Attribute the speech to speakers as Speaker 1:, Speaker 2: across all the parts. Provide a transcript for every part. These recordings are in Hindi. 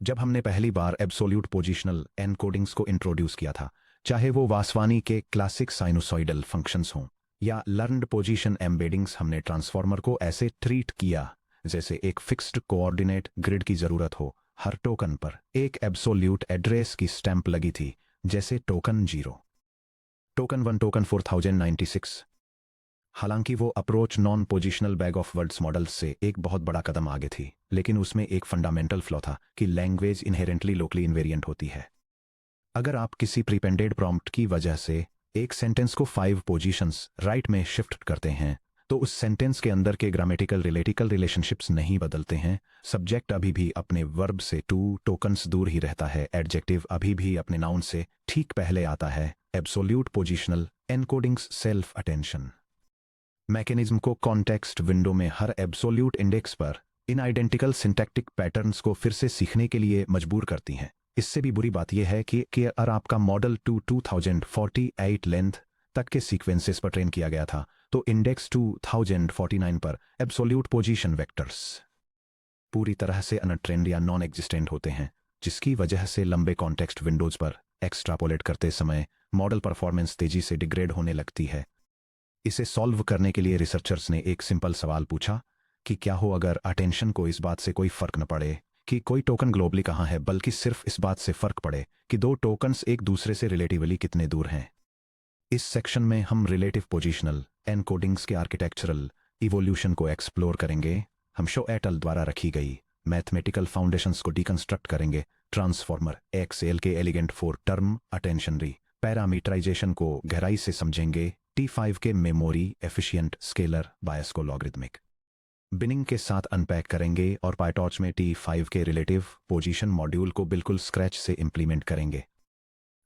Speaker 1: जब हमने पहली बार एब्सोल्यूट पोजिशनल एनकोडिंग्स को इंट्रोड्यूस किया था, चाहे वो वासवानी के क्लासिक साइनोसॉइडल फंक्शंस हों या लर्न्ड पोजीशन एम्बेडिंग्स, हमने ट्रांसफॉर्मर को ऐसे ट्रीट किया जैसे एक फिक्स्ड कोऑर्डिनेट ग्रिड की जरूरत हो। हर टोकन पर एक एब्सोल्यूट एड्रेस की स्टैंप लगी थी, जैसे टोकन 0, टोकन 1, टोकन 4096। हालांकि वो approach non positional bag of words models से एक बहुत बड़ा कदम आगे थी, लेकिन उसमें एक फंडामेंटल फ्लॉ था कि लैंग्वेज इनहेरेंटली लोकली इन्वेरिएंट होती है। अगर आप किसी प्रीपेंडेड प्रॉम्प्ट की वजह से एक सेंटेंस को 5 पोजीशंस राइट में शिफ्ट करते हैं, तो उस सेंटेंस के अंदर के ग्रामेटिकल रिलेटिकल रिलेशनशिप्स नहीं बदलते हैं। सब्जेक्ट अभी भी अपने वर्ब से 2 टोकन्स दूर ही रहता है, एडजेक्टिव अभी भी अपने नाउन से ठीक पहले आता है। Absolute positional encodings self attention mechanism को कॉन्टेक्स्ट विंडो में हर एब्सोल्यूट इंडेक्स पर इन आइडेंटिकल सिंटैक्टिक पैटर्न्स को फिर से सीखने के लिए मजबूर करती हैं। इससे भी बुरी बात यह है कि अगर आपका मॉडल 2048 लेंथ तक के सीक्वेंसेस पर ट्रेन किया गया था, तो इंडेक्स 2049 पर एब्सोल्यूट पोजीशन वेक्टर्स पूरी तरह से अनट्रेंड या नॉन एग्जिस्टेंट होते हैं, जिसकी वजह से लंबे कॉन्टेक्स्ट विंडोज पर एक्स्ट्रापोलेट करते समय मॉडल परफॉर्मेंस तेजी से डिग्रेड होने लगती है। इसे सॉल्व करने के लिए रिसर्चर्स ने एक सिंपल सवाल पूछा कि क्या हो अगर अटेंशन को इस बात से कोई फर्क न पड़े कि कोई टोकन ग्लोबली कहाँ है, बल्कि सिर्फ इस बात से फर्क पड़े कि दो टोकन्स एक दूसरे से रिलेटिवली कितने दूर हैं। इस सेक्शन में हम रिलेटिव पोजिशनल एनकोडिंग्स के आर्किटेक्चरल इवोल्यूशन को एक्सप्लोर करेंगे। हम शो एट अल द्वारा रखी गई मैथमेटिकल फाउंडेशंस को डिकंस्ट्रक्ट करेंगे, ट्रांसफॉर्मर एक्सएल के एलिगेंट 4 टर्म अटेंशनरी पैरामीटराइजेशन को गहराई से समझेंगे, T5 के मेमोरी एफिशिएंट स्केलर बायस को लॉगरिथमिक बिनिंग के साथ अनपैक करेंगे और पायटॉर्च में T5 के रिलेटिव पोजीशन मॉड्यूल को बिल्कुल स्क्रैच से इंप्लीमेंट करेंगे।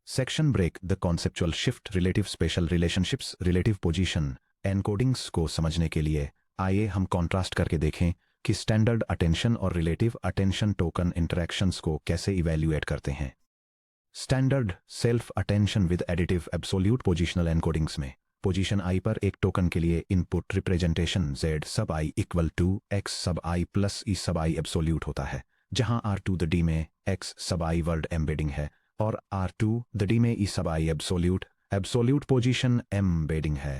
Speaker 1: Section break the conceptual shift relative spatial relationships relative position encodings को समझने के लिए आइए हम कॉन्ट्रास्ट करके देखें कि स्टैंडर्ड अटेंशन और रिलेटिव अटेंशन टोकन इंटरैक्शंस को कैसे इवैल्यूएट करते हैं। Standard self attention with additive absolute positional encodings में पोजीशन i पर एक टोकन के लिए input representation z sub i equal to x sub i plus e sub i absolute होता है, जहां r2 द d में x sub i word embedding है और r2 द d में e sub i absolute position embedding है।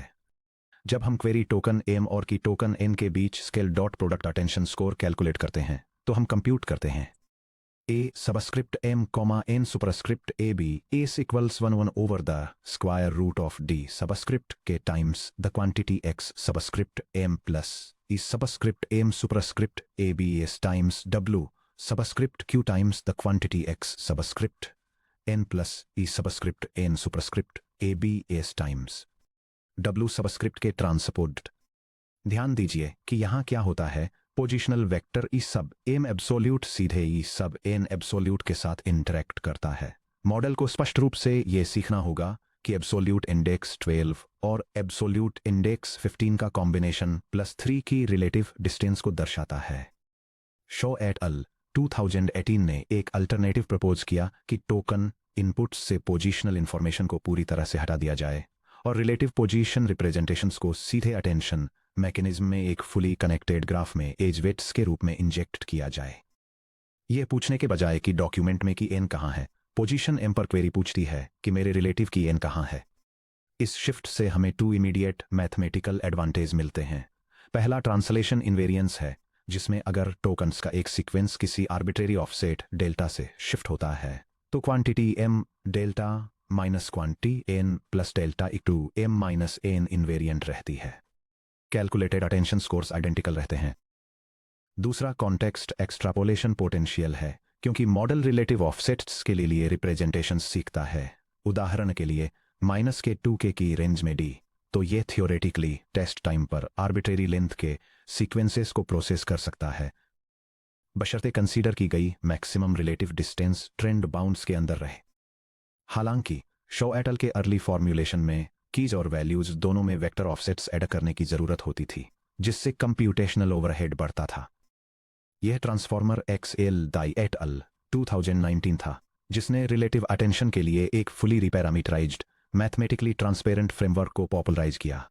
Speaker 1: जब हम क्वेरी टोकन m और की टोकन n के बीच scale dot product attention score calculate करते हैं, तो हम कंप्यूट करते हैं a subscript m comma n superscript a b is equals 1 over the square root of d subscript K times the quantity x subscript m plus e subscript m superscript a b is times w subscript q times the quantity x subscript n plus e subscript n superscript a b is times w subscript K transposed. ध्यान दीजिए कि यहाँ क्या होता है, positional vector E sub M absolute सीधे ई सब एन एब्सोल्यूट के साथ इंटरेक्ट करता है। मॉडल को स्पष्ट रूप से यह सीखना होगा कि एब्सोल्यूट इंडेक्स 12 और एब्सोल्यूट इंडेक्स 15 का कॉम्बिनेशन प्लस 3 की रिलेटिव डिस्टेंस को दर्शाता है। शो एट अल 2018 ने एक अल्टरनेटिव प्रपोज किया कि टोकन इनपुट्स से पोजिशनल इंफॉर्मेशन को पूरी तरह से हटा दिया जाए और रिलेटिव पोजीशन रिप्रेजेंटेशंस को सीधे अटेंशन मैकेनिज्म में एक फुली कनेक्टेड ग्राफ में एज वेट्स के रूप में इंजेक्ट किया जाए। यह पूछने के बजाय कि डॉक्यूमेंट में कि n कहाँ है, पोजीशन m पर क्वेरी पूछती है कि मेरे रिलेटिव की n कहाँ है। इस शिफ्ट से हमें 2 इमीडिएट मैथमेटिकल एडवांटेज मिलते हैं। पहला ट्रांसलेशन इनवेरिएंस है, जिसमें अगर टोकन्स का एक सीक्वेंस किसी आर्बिट्रेरी ऑफसेट डेल्टा से शिफ्ट होता है, तो quantity m delta minus quantity n plus delta equal to m minus n invariant रहती है। कैलकुलेटेड अटेंशन स्कोर्स आइडेंटिकल रहते हैं। दूसरा कॉन्टेक्स्ट एक्सट्रापोलेशन पोटेंशियल है, क्योंकि मॉडल रिलेटिव ऑफसेट्स के लिए रिप्रेजेंटेशन सीखता है। उदाहरण के लिए माइनस के 2 के की रेंज में d, तो ये थियोरेटिकली टेस्ट टाइम पर आर्बिट्रेरी लेंथ के सीक्वेंसेस को प्रोसेस कर सकता है, बशर्ते कंसीडर की गई maximum relative distance trend bounds के अंदर रहे। हालांकि शो एट अल के अर्ली फॉर्म्यूलेशन में कीज और वैल्यूज दोनों में वेक्टर ऑफसेट्स ऐड करने की जरूरत होती थी, जिससे कंप्यूटेशनल ओवरहेड बढ़ता था। यह transformer XL Dai et al 2019 था, जिसने रिलेटिव अटेंशन के लिए एक fully reparameterized mathematically transparent framework को पॉपुलराइज किया।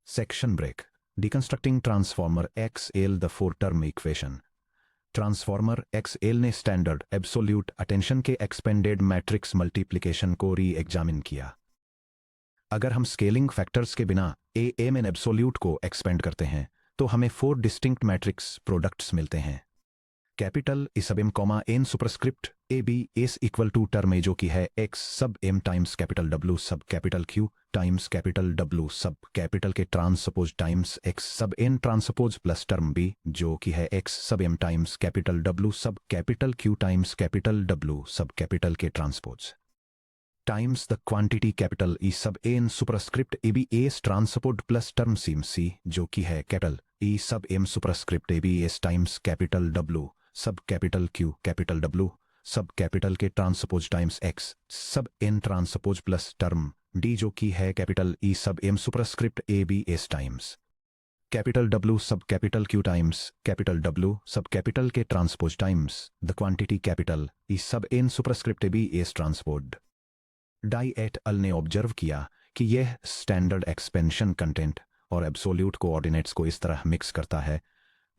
Speaker 1: Section break deconstructing transformer XL the 4 term equation transformer X L ने स्टैंडर्ड एब्सोल्यूट अटेंशन के एक्सपेंडेड मैट्रिक्स मल्टीप्लिकेशन को री एग्जामिन किया। अगर हम स्केलिंग फैक्टर्स के बिना ए एम एन एब्सोल्यूट को एक्सपेंड करते हैं तो हमें 4 डिस्टिंक्ट मैट्रिक्स प्रोडक्ट्स मिलते हैं। Capital A sub M comma N superscript A B S equal to term A जो कि है X sub M times capital W sub capital Q times capital W sub capital K transpose times X sub N transpose plus term B जो कि है X sub M times capital W sub capital Q times capital W sub capital K transpose times the quantity capital E sub N superscript A B S transpose plus term सीम सी जो कि है capital E sub M superscript A B S times capital W sub capital Q capital W sub capital K transpose times X sub N transpose plus term D जो कि है capital E sub M superscript A B S times capital W sub capital Q times capital W sub capital K transpose times the quantity capital E sub N superscript A B S transpose Dai et al ने ऑब्जर्व किया कि यह स्टैंडर्ड एक्सपेंशन कंटेंट और एब्सोल्यूट कोऑर्डिनेट्स को इस तरह मिक्स करता है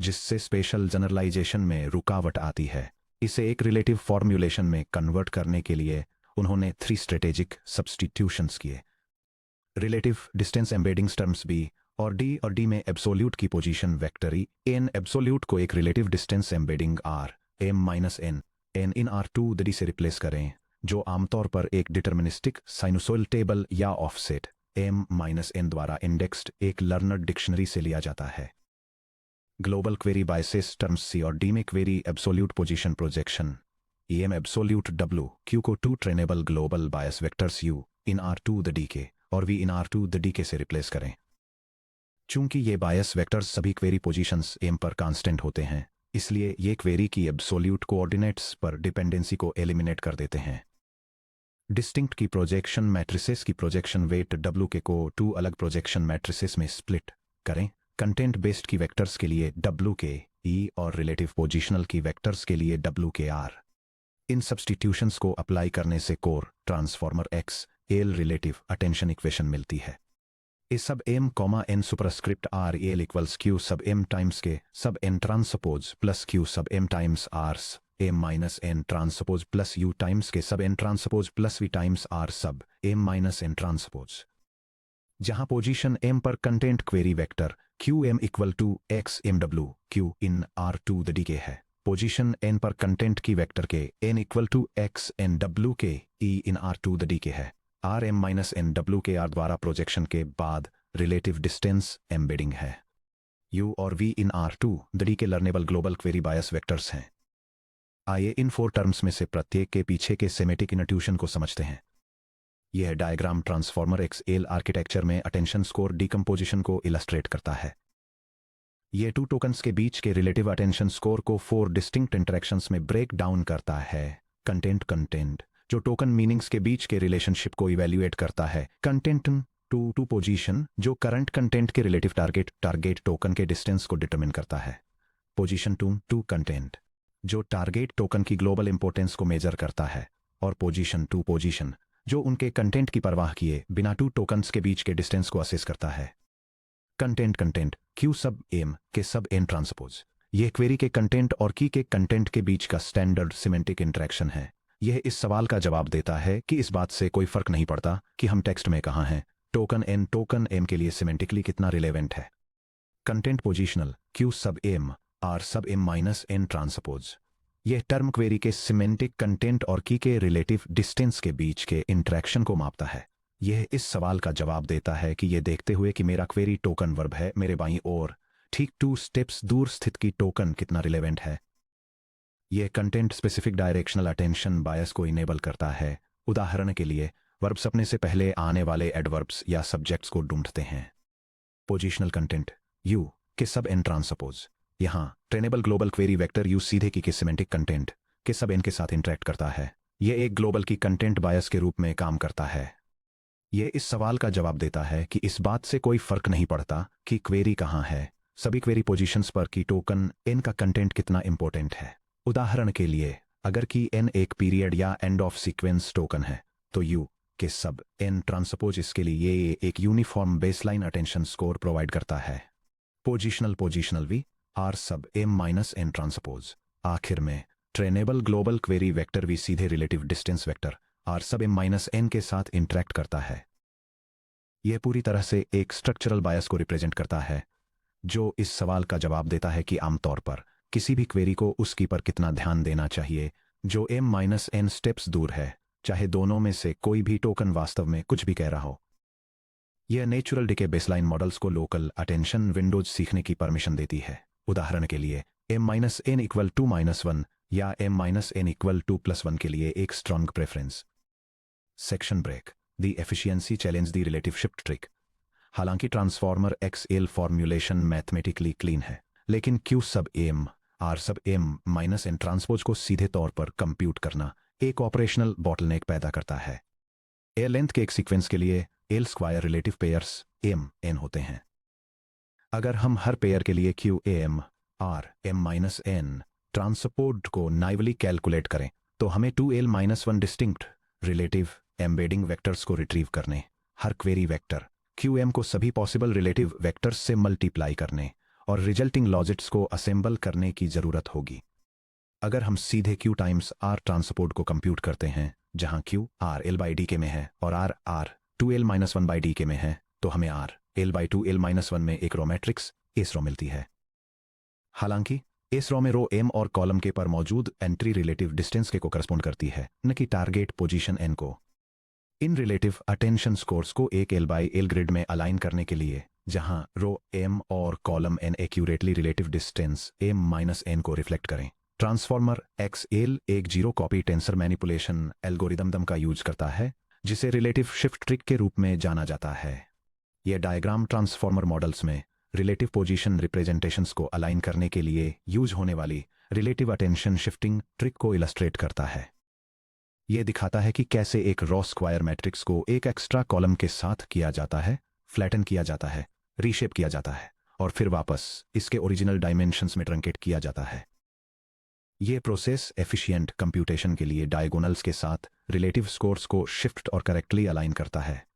Speaker 1: जिससे स्पेशल जनरलाइजेशन में रुकावट आती है। इसे एक रिलेटिव फॉर्म्यूलेशन में कन्वर्ट करने के लिए उन्होंने 3 स्ट्रेटेजिक सब्स्टिट्यूशंस किए। Relative distance embeddings terms B और डी में एब्सोल्यूट की position vector E N absolute को एक relative distance embedding R M minus N in R two D से रिप्लेस करें जो आमतौर पर एक डिटर्मिनिस्टिक साइनुसोइडल टेबल या ऑफसेट एम माइनस एन द्वारा इंडेक्स्ड एक लर्नर डिक्शनरी से लिया जाता है। Global query biases terms C और डी में query absolute position projection E M absolute W Q को 2 trainable global bias vectors U in R to the D के और V in R to the D के से रिप्लेस करें। चूंकि ये बायस वेक्टर्स सभी क्वेरी पोजीशंस एम पर कांस्टेंट होते हैं इसलिए ये क्वेरी की एब्सोल्यूट कोऑर्डिनेट्स पर डिपेंडेंसी को एलिमिनेट कर देते हैं। डिस्टिंक्ट की प्रोजेक्शन मैट्रिसेस की प्रोजेक्शन वेट डब्ल्यू के को 2 अलग प्रोजेक्शन मैट्रिसेस में स्प्लिट करें। कंटेंट बेस्ड की वेक्टर्स के लिए डब्ल्यू के ई और रिलेटिव पोजीशनल की वेक्टर्स के लिए डब्ल्यू के आर। इन सब्स्टिट्यूशंस को अप्लाई करने से core transformer X L relative attention equation मिलती है। इस sub M comma N superscript R L equals Q sub M times K sub N transpose plus Q sub M times R's M minus N transpose plus U times K sub N transpose plus V times R sub M minus N transpose जहां पोजीशन एम पर content query vector Q M equal to X M W Q in R to the D K है। पोजीशन एन पर कंटेंट की vector K N equal to X N W K E in R to the D K है। R M minus N W K R द्वारा प्रोजेक्शन के बाद रिलेटिव डिस्टेंस एम्बेडिंग है। यू और V in R to the D K learnable global query bias vectors हैं। आइए इन 4 टर्म्स में से प्रत्येक के पीछे के सेमेटिक इनट्यूशन को समझते हैं। यह diagram transformer X L architecture में अटेंशन स्कोर डिकम्पोजिशन को इलस्ट्रेट करता है। यह 2 टोकन्स के बीच के रिलेटिव अटेंशन स्कोर को 4 डिस्टिंक्ट इंटरेक्शंस में ब्रेक डाउन करता है। कंटेंट जो टोकन मीनिंग्स के बीच के रिलेशनशिप को इवेल्युएट करता है। कंटेंट टू पोजीशन जो करंट कंटेंट के रिलेटिव टारगेट टोकन के डिस्टेंस को डिटरमिन करता है। पोजीशन टू कंटेंट जो टारगेट टोकन की ग्लोबल इंपोर्टेंस को मेजर करता है और पोजीशन जो उनके कंटेंट की परवाह किए बिना 2 टोकन्स के बीच के डिस्टेंस को असेस करता है। कंटेंट क्यू सब एम के सब एन ट्रांसपोज यह क्वेरी के कंटेंट और की के कंटेंट के बीच का स्टैंडर्ड सिमेंटिक इंटरेक्शन है। यह इस सवाल का जवाब देता है कि इस बात से कोई फर्क नहीं पड़ता कि हम टेक्स्ट में कहाँ हैं, टोकन एम के लिए सिमेंटिकली कितना रिलेवेंट है। Content positional Q sub M R sub M minus N transpose यह टर्म क्वेरी के सिमेंटिक कंटेंट और की के रिलेटिव डिस्टेंस के बीच के इंटरेक्शन को मापता है। यह इस सवाल का जवाब देता है कि यह देखते हुए कि मेरा क्वेरी टोकन वर्ब है मेरे बाईं ओर ठीक 2 स्टेप्स दूर स्थित की टोकन कितना रिलेवेंट है। यह कंटेंट स्पेसिफिक डायरेक्शनल अटेंशन बायस को इनेबल करता है। उदाहरण के लिए वर्ब्स अपने से पहले आने वाले एडवर्ब्स या सब्जेक्ट्स को ढूंढते हैं। पोजीशनल कंटेंट यू के सब एन ट्रांसपोज यहां trainable global query vector you सीधे की के सिमेंटिक कंटेंट के सब एन के साथ इंटरेक्ट करता है। यह एक ग्लोबल की कंटेंट बायस के रूप में काम करता है। यह इस सवाल का जवाब देता है कि इस बात से कोई फर्क नहीं पड़ता कि क्वेरी कहां है, सभी क्वेरी पोजीशंस पर की टोकन एन का कंटेंट कितना इंपॉर्टेंट है। उदाहरण के लिए अगर की एन एक पीरियड या एंड ऑफ सीक्वेंस टोकन है तो यू के सब एन ट्रांसपोज इसके लिए ये एक uniform baseline attention score provide करता है। Positional V R sub M minus N transpose आखिर में trainable global query vector V सीधे relative distance vector R sub m minus n के साथ इंटरेक्ट करता है। यह पूरी तरह से एक स्ट्रक्चरल बायस को रिप्रेजेंट करता है जो इस सवाल का जवाब देता है कि आमतौर पर किसी भी क्वेरी को उसकी पर कितना ध्यान देना चाहिए जो m माइनस n स्टेप्स दूर है, चाहे दोनों में से कोई भी टोकन वास्तव में कुछ भी कह रहा हो। यह नेचुरल डिके बेसलाइन मॉडल्स को लोकल अटेंशन विंडोज सीखने की परमिशन देती है। उदाहरण के लिए m minus n equal to -1 या m minus n equal to +1 के लिए एक strong preference. Section break. The efficiency challenge the relative shift trick. हालांकि transformer XL formulation mathematically clean है, लेकिन Q sub m R sub m minus n transpose को सीधे तौर पर कंप्यूट करना एक ऑपरेशनल बॉटलनेक पैदा करता है। ए लेंथ के एक सीक्वेंस के लिए L square relative pairs m n होते हैं। अगर हम हर पेयर के लिए Q m R m minus n transpose को नाइवली कैलकुलेट करें तो हमें 2l-1 distinct relative embedding vectors को रिट्रीव करने, हर क्वेरी वेक्टर QM को सभी पॉसिबल रिलेटिव वेक्टर्स से मल्टीप्लाई करने और रिजल्टिंग लॉजिट्स को असेंबल करने की जरूरत होगी। अगर हम सीधे Q टाइम्स R ट्रांसपोज को कंप्यूट करते हैं जहां Q R L/D के में है और R 2l-1/D के में है, तो हमें R L/2l-1 में एक रो मैट्रिक्स एस रो मिलती है। हालांकि इस रो में रो m और कॉलम के पर मौजूद एंट्री रिलेटिव डिस्टेंस के को करस्पॉन्ड करती है, न कि टारगेट पोजीशन n को। इन रिलेटिव अटेंशन स्कोर्स को एक L/L ग्रिड में अलाइन करने के लिए जहां रो m और column n accurately relative distance m-n को रिफ्लेक्ट करें, ट्रांसफॉर्मर XL एक zero copy tensor manipulation algorithm का यूज करता है जिसे रिलेटिव शिफ्ट ट्रिक के रूप में जाना जाता है। यह डायग्राम ट्रांसफॉर्मर मॉडल्स में रिलेटिव पोजीशन रिप्रेजेंटेशंस को अलाइन करने के लिए यूज होने वाली रिलेटिव अटेंशन शिफ्टिंग ट्रिक को इलस्ट्रेट करता है। यह दिखाता है कि कैसे एक रॉ स्क्वायर मैट्रिक्स को एक एक्स्ट्रा कॉलम के साथ किया जाता है, फ्लैटन किया जाता है, रीशेप किया जाता है और फिर वापस इसके ओरिजिनल डायमेंशंस में ट्रंकेट किया जाता है। यह प्रोसेस एफिशिएंट कंप्यूटेशन के लिए डायगोनल्स के साथ रिलेटिव स्कोर्स को शिफ्ट और करेक्टली अलाइन करता है।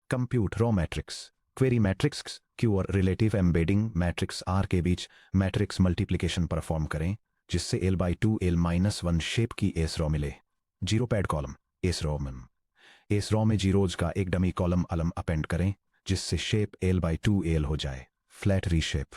Speaker 1: Compute raw matrix query matrix Q और रिलेटिव एम्बेडिंग मैट्रिक्स R के बीच मैट्रिक्स मल्टीप्लिकेशन परफॉर्म करें जिससे L/2l-1 शेप की एस रॉ मिले। Zero pad column S raw में जीरोज का एक डमी कॉलम अलम अपेंड करें जिससे शेप L/2l हो जाए। फ्लैट रीशेप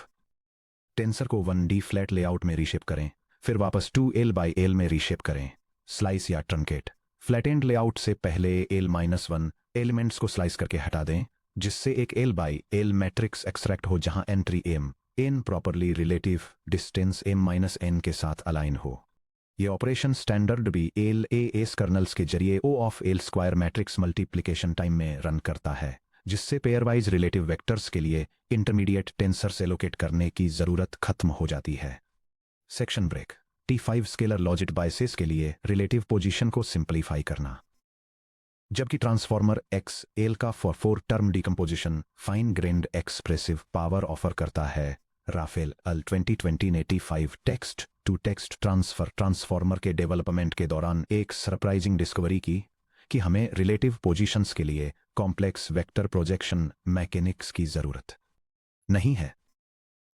Speaker 1: टेंसर को 1D फ्लैट लेआउट में रीशेप करें, फिर वापस 2l/l में रीशेप करें। स्लाइस या ट्रंकेट फ्लैटेंड लेआउट से पहले L-1 एलिमेंट्स को स्लाइस करके हटा दें जिससे एक L/L मैट्रिक्स एक्सट्रैक्ट हो जहां entry m properly relative distance m-n के साथ अलाइन हो। यह ऑपरेशन स्टैंडर्ड भी LAS कर्नल्स के जरिए O of L square matrix multiplication time में रन करता है जिससे पेयरवाइज रिलेटिव वेक्टर्स के लिए इंटरमीडिएट टेंसर्स एलोकेट करने की जरूरत खत्म हो जाती है। Section break. T5 scalar logit biases के लिए रिलेटिव पोजीशन को सिंपलीफाई करना। जबकि ट्रांसफॉर्मर XL का 4 term decomposition fine grained expressive power offer करता है, राफेल अल 2020 ने T5 text to text transfer transformer के डेवलपमेंट के दौरान एक सरप्राइजिंग डिस्कवरी की कि हमें रिलेटिव पोजीशंस के लिए कॉम्प्लेक्स वेक्टर प्रोजेक्शन मैकेनिक्स की जरूरत नहीं है।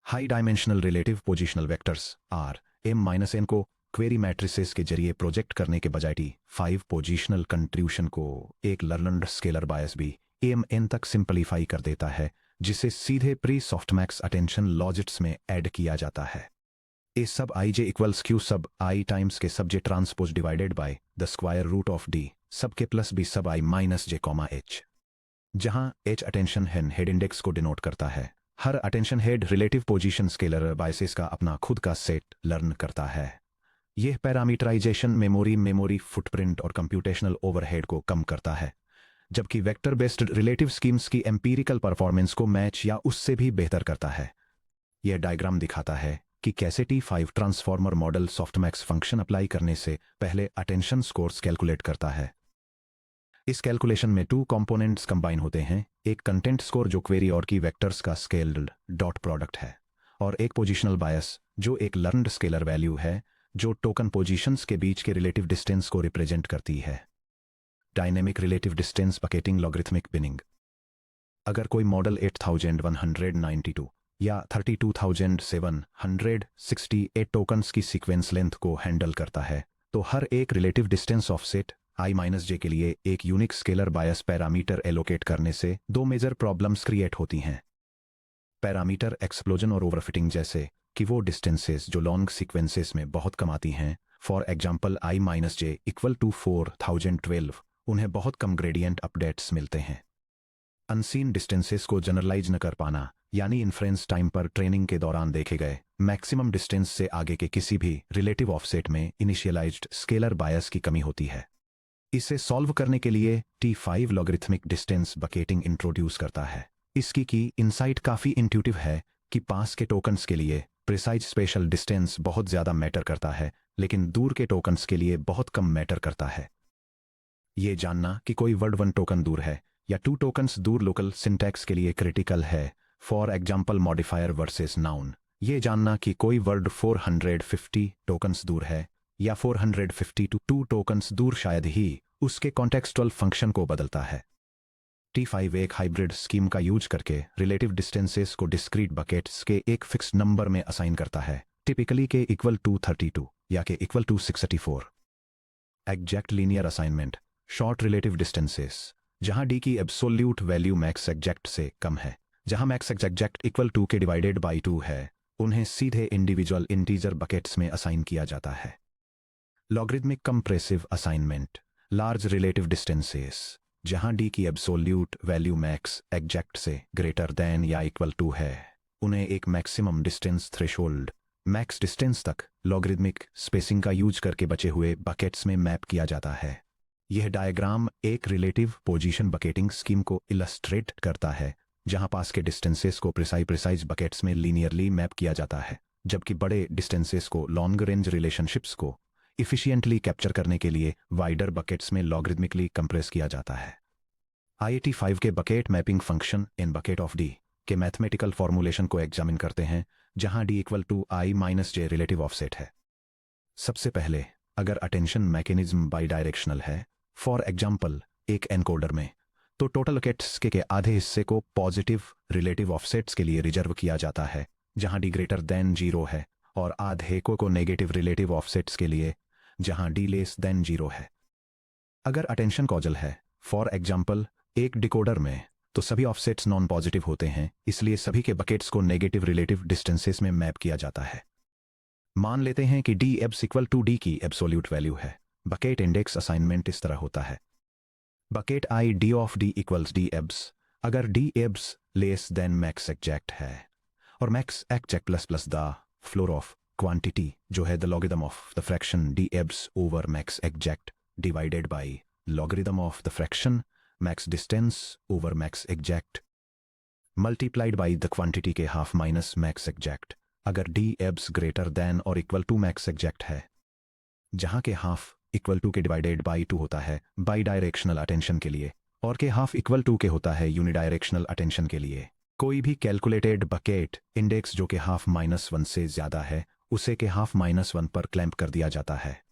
Speaker 1: High dimensional relative positional vectors R m-n को क्वेरी मैट्रिसेस के जरिए प्रोजेक्ट करने के बजाय T5 पोजीशनल कंट्रीब्यूशन को एक लर्नड स्केलर बायस भी m-n तक सिंपलीफाई कर देता है जिसे सीधे प्री सॉफ्टमैक्स अटेंशन लॉजिट्स में ऐड किया जाता है। A sub ij equals Q sub I times K sub j transpose divided by the square root of D sub K plus b sub I minus j h, जहां h अटेंशन हेड इंडेक्स को डिनोट करता है। हर attention head relative position scalar biases का अपना खुद का सेट लर्न करता है। यह पैरामीटराइजेशन मेमोरी फुटप्रिंट और कंप्यूटेशनल ओवरहेड को कम करता है, जबकि वेक्टर बेस्ड रिलेटिव स्कीम्स की एम्पीरिकल परफॉर्मेंस को मैच या उससे भी बेहतर करता है। यह डायग्राम दिखाता है कि कैसे T5 transformer model softmax function apply करने से पहले अटेंशन स्कोर्स कैलकुलेट करता है। इस कैलकुलेशन में 2 कंपोनेंट्स कंबाइन होते हैं, एक कंटेंट स्कोर जो क्वेरी और की वेक्टर्स का स्केल्ड डॉट प्रोडक्ट है और एक पोजीशनल बायस जो एक लर्नड स्केलर वैल्यू है जो टोकन पोजीशंस के बीच के रिलेटिव डिस्टेंस को रिप्रेजेंट करती है। Dynamic relative distance bucketing logarithmic binning. अगर कोई मॉडल 8192 या 32,768 टोकन्स की सीक्वेंस लेंथ को हैंडल करता है, तो हर एक रिलेटिव डिस्टेंस ऑफसेट i-j के लिए एक यूनिक स्केलर बायस पैरामीटर एलोकेट करने से दो मेजर प्रॉब्लम्स क्रिएट होती हैं। पैरामीटर एक्सप्लोजन और ओवरफिटिंग जैसे कि वो डिस्टेंसेस जो लॉन्ग सीक्वेंसेस में बहुत कम आती हैं, for example i-j equal to 4012, उन्हें बहुत कम ग्रेडियंट अपडेट्स मिलते हैं। अनसीन डिस्टेंसेस को जनरलाइज न कर पाना, यानी इन्फ्रेंस टाइम पर ट्रेनिंग के दौरान देखे गए मैक्सिमम डिस्टेंस से आगे के किसी भी रिलेटिव ऑफसेट में इनिशियलाइज्ड स्केलर बायस की कमी होती है। इसे सॉल्व करने के लिए T5 logarithmic distance bucketing introduce करता है। इसकी की इनसाइट काफ़ी इंट्यूटिव है कि पास के टोकन्स के लिए प्रिसाइज स्पेशल डिस्टेंस बहुत ज़्यादा मैटर करता है, लेकिन दूर के टोकन्स के लिए बहुत कम मैटर करता है। ये जानना कि कोई वर्ड 1 टोकन दूर है या 2 टोकन्स दूर लोकल सिंटैक्स के लिए क्रिटिकल है, for example modifier versus noun. ये जानना कि कोई वर्ड 450 टोकन्स दूर है या 452 टोकन्स दूर शायद ही उसके कॉन्टेक्सचुअल फंक्शन को बदलता है। T5 एक हाइब्रिड स्कीम का यूज करके रिलेटिव डिस्टेंसेस को डिस्क्रीट बकेट्स के एक फिक्स नंबर में असाइन करता है, टिपिकली के इक्वल टू 32 या के equal to 64। Exact linear assignment, short relative distances जहां d की एब्सोल्यूट वैल्यू मैक्स एग्जैक्ट से कम है, जहां max exact equal to K divided by 2 है, उन्हें सीधे इंडिविजुअल इंटीजर बकेट्स में असाइन किया जाता है। Logarithmic compressive assignment, large relative distances जहां d की एब्सोल्यूट वैल्यू मैक्स एग्जैक्ट से ग्रेटर देन या इक्वल टू है, उन्हें एक maximum distance threshold max distance तक लॉगरिथमिक स्पेसिंग का यूज करके बचे हुए बकेट्स में मैप किया जाता है। यह डायग्राम एक रिलेटिव पोजीशन बकेटिंग स्कीम को इलस्ट्रेट करता है, जहां पास के डिस्टेंसेस को प्रिसाइज बकेट्स में लीनियरली मैप किया जाता है, जबकि बड़े डिस्टेंसेस को लॉन्ग रेंज रिलेशनशिप्स को इफिशिएंटली कैप्चर करने के लिए वाइडर बकेट्स में लॉगरिथमिकली कंप्रेस किया जाता है। IAT5 के bucket mapping function in bucket of d के मैथमेटिकल फॉर्मूलेशन को एग्जामिन करते हैं, जहां d equal to i-j relative offset है। सबसे पहले, अगर अटेंशन मैकेनिज्म बाई डायरेक्शनल है, फॉर एग्जाम्पल एक एनकोडर में, तो टोटल बकेट्स के आधे हिस्से को पॉजिटिव रिलेटिव ऑफसेट्स के लिए रिजर्व किया जाता है, जहां d ग्रेटर देन 0 है, और आधे को नेगेटिव रिलेटिव ऑफसेट्स के लिए, जहां d लेस देन 0 है। अगर अटेंशन कॉजल है, फॉर एग्जाम्पल एक डिकोडर में, तो सभी ऑफसेट्स नॉन पॉजिटिव होते हैं, इसलिए सभी के बकेट्स को नेगेटिव रिलेटिव डिस्टेंसेस में मैप किया जाता है। मान लेते हैं कि d abs equal to d की एब्सोल्यूट वैल्यू है। बकेट इंडेक्स असाइनमेंट इस तरह होता है। Bucket i d of d equals d abs अगर d abs less than max exact है, और max exact plus plus the floor of quantity जो है the logarithm of the fraction d abs over max exact divided by logarithm of the fraction max distance over max exact multiplied by the quantity के हाफ माइनस मैक्स एग्जैक्ट, अगर d एब्स ग्रेटर देन और इक्वल टू मैक्स एग्जैक्ट है, जहां के half equal to K divided by 2 होता है बाई डायरेक्शनल अटेंशन के लिए, और के हाफ इक्वल टू के होता है यूनिडायरेक्शनल अटेंशन के लिए। कोई भी कैलकुलेटेड बकेट इंडेक्स जो के हाफ -1 से ज्यादा है, उसे के हाफ -1 पर क्लैंप कर दिया जाता है।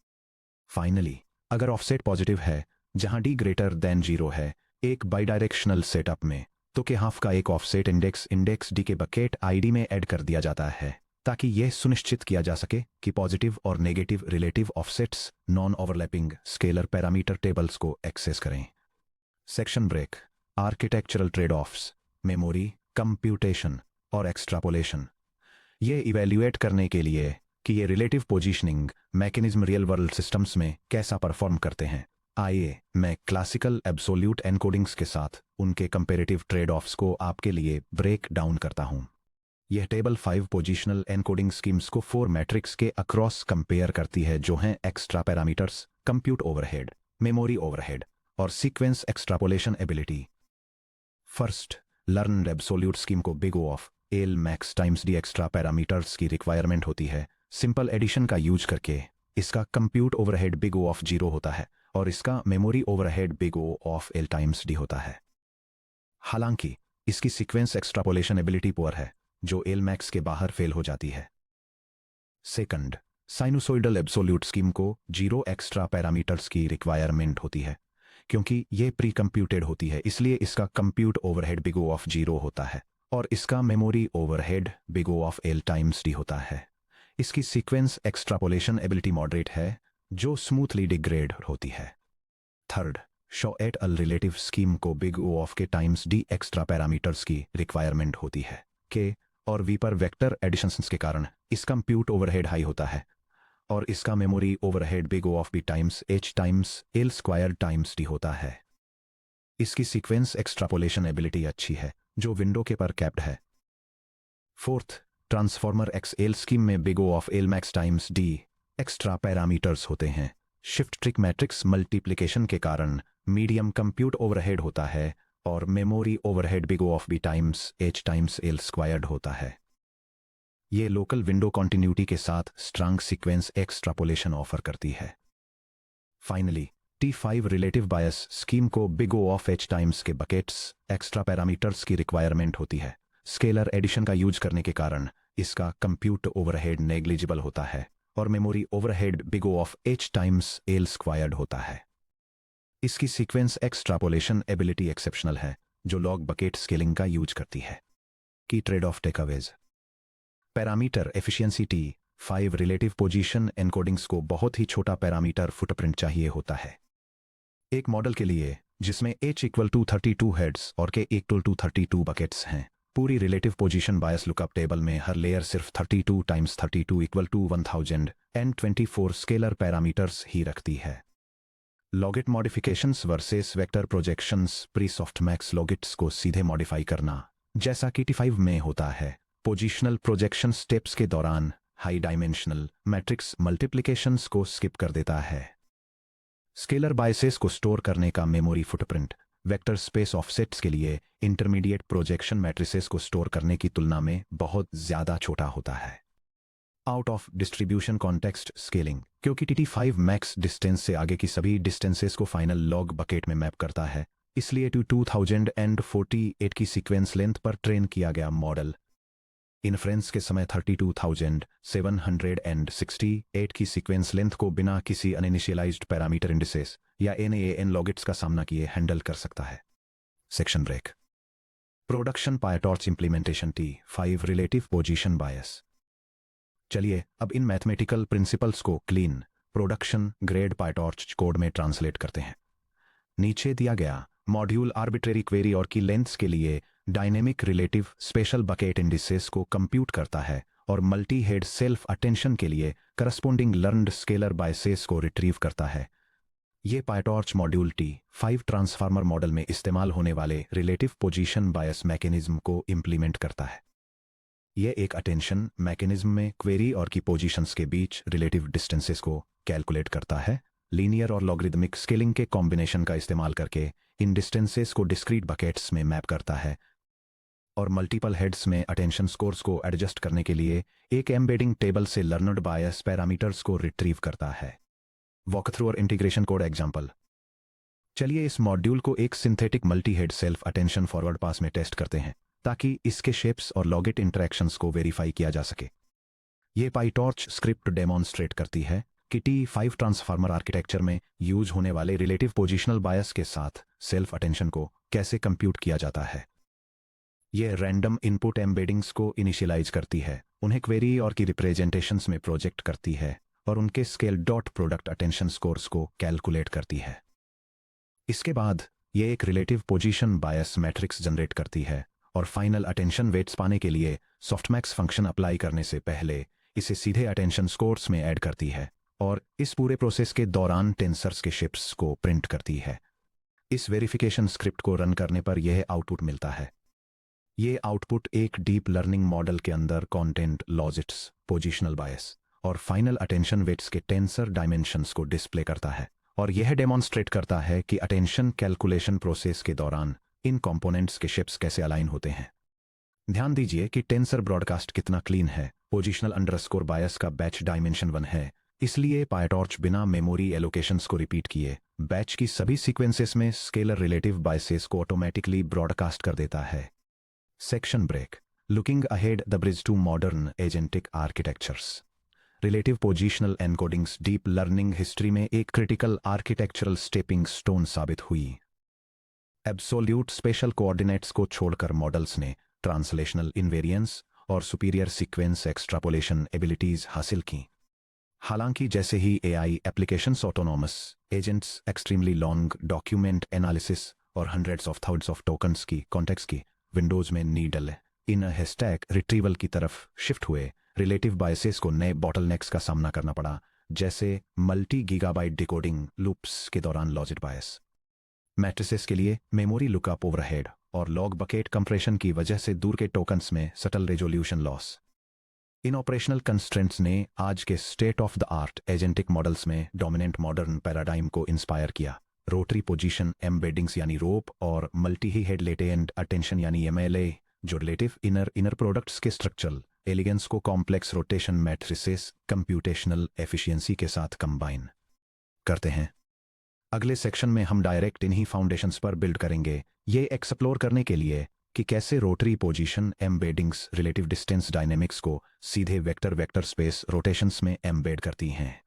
Speaker 1: फाइनली, अगर ऑफसेट पॉजिटिव है, जहां d ग्रेटर देन 0 है, एक बाईडायरेक्शनल सेटअप में, तो के हाफ का एक ऑफसेट इंडेक्स d के बकेट id में ऐड कर दिया जाता है, ताकि यह सुनिश्चित किया जा सके कि पॉजिटिव और negative relative offsets non overlapping scalar parameter tables को एक्सेस करें। Section break, architectural trade offs, memory, computation और एक्सट्रापोलेशन। ये इवैल्यूएट करने के लिए कि ये relative positioning mechanism real world systems में कैसा परफॉर्म करते हैं, आइए मैं क्लासिकल एब्सोल्यूट एनकोडिंग्स के साथ उनके कंपेरेटिव ट्रेड ऑफ्स को आपके लिए ब्रेक डाउन करता हूं। यह टेबल 5 पोजिशनल एनकोडिंग स्कीम्स को 4 मैट्रिक्स के अक्रॉस कंपेयर करती है, जो हैं extra parameters, compute overhead, memory overhead और sequence extrapolation ability. First, learned absolute scheme को big O of L max times D extra parameters की रिक्वायरमेंट होती है। सिंपल एडिशन का यूज करके इसका compute overhead big O of 0 होता है और इसका memory overhead big O of L times D होता है। हालांकि इसकी सीक्वेंस एक्सट्रापोलेशन एबिलिटी पुअर है, जो एल मैक्स के बाहर फेल हो जाती है। सेकंड, साइनुसोइडल एब्सोल्यूट स्कीम को 0 एक्स्ट्रा पैरामीटर्स की रिक्वायरमेंट होती है, क्योंकि ये प्री कंप्यूटेड होती है, इसलिए इसका compute overhead big O of 0 होता है और इसका memory overhead big O of L times D होता है। इसकी सीक्वेंस एक्सट्रापोलेशन एबिलिटी मॉडरेट है, जो स्मूथली डिग्रेड होती है। Third, Shaw et al relative scheme को big O of K times D extra parameters की रिक्वायरमेंट होती है। K और V पर वेक्टर एडिशंस के कारण इसका कंप्यूट ओवरहेड हाई होता है और इसका memory overhead big O of B times H times L square times D होता है। इसकी सीक्वेंस एक्सट्रापोलेशन एबिलिटी अच्छी है, जो विंडो के पर कैप्ड है। फोर्थ, ट्रांसफॉर्मर XL स्कीम में big O of L max times D extra parameters होते हैं। शिफ्ट ट्रिक मैट्रिक्स मल्टीप्लिकेशन के कारण मीडियम कंप्यूट ओवरहेड होता है और memory overhead big O of B times H times L squared होता है। ये लोकल विंडो कॉन्टिन्यूटी के साथ स्ट्रांग सीक्वेंस एक्सट्रापोलेशन ऑफर करती है। फाइनली, T5 रिलेटिव बायस स्कीम को big O of H times के बकेट्स एक्स्ट्रा पैरामीटर्स की रिक्वायरमेंट होती है। स्केलर एडिशन का यूज करने के कारण इसका कंप्यूट ओवरहेड नेग्लिजिबल होता है और memory overhead big O of H times L squared होता है। इसकी सीक्वेंस एक्सट्रापोलेशन एबिलिटी एक्सेप्शनल है, जो लॉग बकेट स्केलिंग का यूज करती है। Key trade off takeaways, parameter efficiency T5 relative position encodings को बहुत ही छोटा पैरामीटर फुटप्रिंट चाहिए होता है। एक मॉडल के लिए जिसमें H इक्वल टू 32 हेड्स और K इक्वल टू 32 बकेट्स हैं, पूरी relative position bias lookup table में हर लेयर सिर्फ 32 times 32 equal to 1024 scalar parameters ही रखती है। Logit modifications versus vector projections pre softmax logits को सीधे मॉडिफाई करना, जैसा कि T5 में होता है, पोजिशनल प्रोजेक्शन स्टेप्स के दौरान हाई डायमेंशनल मैट्रिक्स मल्टीप्लिकेशंस को स्किप कर देता है। स्केलर बायसेस को स्टोर करने का memory footprint vector space offsets के लिए इंटरमीडिएट प्रोजेक्शन मैट्रिसेस को स्टोर करने की तुलना में बहुत ज्यादा छोटा होता है। Out of distribution context scaling, क्योंकि T5 मैक्स डिस्टेंस से आगे की सभी डिस्टेंसेस को फाइनल लॉग बकेट में मैप करता है, इसलिए 2048 की सीक्वेंस लेंथ पर ट्रेन किया गया मॉडल इन्फ्रेंस के समय 32,768 की सीक्वेंस लेंथ को बिना किसी अनइनिशियलाइज्ड पैरामीटर इंडिसेस या NaN लॉगिट्स का सामना किए हैंडल कर सकता है। Section break. Production PyTorch implementation T5 relative position bias. चलिए अब इन मैथमेटिकल प्रिंसिपल्स को clean production grade PyTorch code में ट्रांसलेट करते हैं। नीचे दिया गया मॉड्यूल आर्बिट्रेरी क्वेरी और की लेंथ्स के लिए dynamic relative special bucket indices को कंप्यूट करता है और मल्टी हेड सेल्फ अटेंशन के लिए करस्पोंडिंग लर्नड स्केलर बायसेस को रिट्रीव करता है। ये PyTorch module T5 transformer model में इस्तेमाल होने वाले रिलेटिव पोजीशन बायस मैकेनिज्म को इंप्लीमेंट करता है। यह एक अटेंशन मैकेनिज्म में क्वेरी और की पोजीशंस के बीच रिलेटिव डिस्टेंसेस को कैलकुलेट करता है, लीनियर और लॉगरिदमिक स्केलिंग के कॉम्बिनेशन का इस्तेमाल करके इन डिस्टेंसेस को डिस्क्रीट बकेट्स में मैप करता है और मल्टीपल हेड्स में अटेंशन स्कोर्स को एडजस्ट करने के लिए एक एम्बेडिंग टेबल से लर्नड बायस पैरामीटर्स को रिट्रीव करता है। वॉकथ्रू और इंटीग्रेशन कोड एग्जांपल। चलिए इस मॉड्यूल को एक synthetic multi head self attention forward pass में टेस्ट करते हैं ताकि इसके शेप्स और लॉगिट इंटरेक्शंस को वेरीफाई किया जा सके। ये पाइटॉर्च स्क्रिप्ट डेमोन्स्ट्रेट करती है कि T5 ट्रांसफार्मर आर्किटेक्चर में यूज होने वाले रिलेटिव पोजिशनल बायस के साथ सेल्फ अटेंशन को कैसे कंप्यूट किया जाता है। यह रैंडम इनपुट एम्बेडिंग्स को इनिशियलाइज करती है, उन्हें क्वेरी और की रिप्रेजेंटेशंस में प्रोजेक्ट करती है और उनके scale dot product attention scores को कैलकुलेट करती है। इसके बाद यह एक रिलेटिव पोजीशन बायस मैट्रिक्स जनरेट करती है और फाइनल अटेंशन वेट्स पाने के लिए सॉफ्टमैक्स फंक्शन अप्लाई करने से पहले इसे सीधे अटेंशन स्कोर्स में ऐड करती है और इस पूरे प्रोसेस के दौरान टेंसर्स के शिप्स को प्रिंट करती है। इस वेरिफिकेशन स्क्रिप्ट को रन करने पर यह आउटपुट मिलता है। ये आउटपुट एक डीप लर्निंग मॉडल के अंदर कंटेंट लॉजिट्स, पोजीशनल बायस और फाइनल अटेंशन वेट्स के टेंसर डायमेंशंस को डिस्प्ले करता है और यह डेमोन्स्ट्रेट करता है कि अटेंशन कैलकुलेशन प्रोसेस के दौरान इन कंपोनेंट्स के शिप्स कैसे अलाइन होते हैं। ध्यान दीजिए कि टेंसर ब्रॉडकास्ट कितना क्लीन है। पोजीशनल अंडरस्कोर बायस का बैच डायमेंशन 1 है, इसलिए पायटॉर्च बिना मेमोरी एलोकेशंस को रिपीट किए बैच की सभी सीक्वेंसेस में स्केलर रिलेटिव बायसेस को ऑटोमेटिकली ब्रॉडकास्ट कर देता है। Section break. Looking ahead the bridge to modern agentic architectures. Relative positional encodings deep learning history में एक क्रिटिकल आर्किटेक्चरल स्टेपिंग स्टोन साबित हुई। एब्सोल्यूट स्पेशल कोऑर्डिनेट्स को छोड़कर मॉडल्स ने ट्रांसलेशनल इनवेरियंस और सुपीरियर सीक्वेंस एक्सट्रापोलेशन एबिलिटीज हासिल की। हालांकि जैसे ही AI applications autonomous agents extremely long document analysis और hundreds of thousands of tokens की कॉन्टेक्स्ट की विंडोज में नीडल इन हैशटैग रिट्रीवल की तरफ शिफ्ट हुए, रिलेटिव बायसेस को नए बॉटलनेक्स का सामना करना पड़ा, जैसे मल्टी गीगाबाइट डिकोडिंग लूप्स के दौरान लॉजिक बायस, मैट्रिसेस के लिए मेमोरी लुकअप ओवरहेड और लॉग बकेट कंप्रेशन की वजह से दूर के टोकन्स में सटल रेजोल्यूशन लॉस। इन ऑपरेशनल कंस्ट्रेंट्स ने आज के state of the art agentic models में डोमिनेंट मॉडर्न पैराडाइम को इंस्पायर किया। रोटरी पोजीशन एम्बेडिंग्स यानी रोप और मल्टी ही हेड लेटेंट अटेंशन यानी एमएलए, जो रिलेटिव इनर प्रोडक्ट्स के स्ट्रक्चरल एलिगेंस को complex rotation matrices computational efficiency के साथ कंबाइन करते हैं। अगले सेक्शन में हम डायरेक्ट इन्हीं फाउंडेशंस पर बिल्ड करेंगे, ये एक्सप्लोर करने के लिए कि कैसे rotary position embeddings relative distance dynamics को सीधे वेक्टर स्पेस रोटेशंस में एम्बेड करती हैं।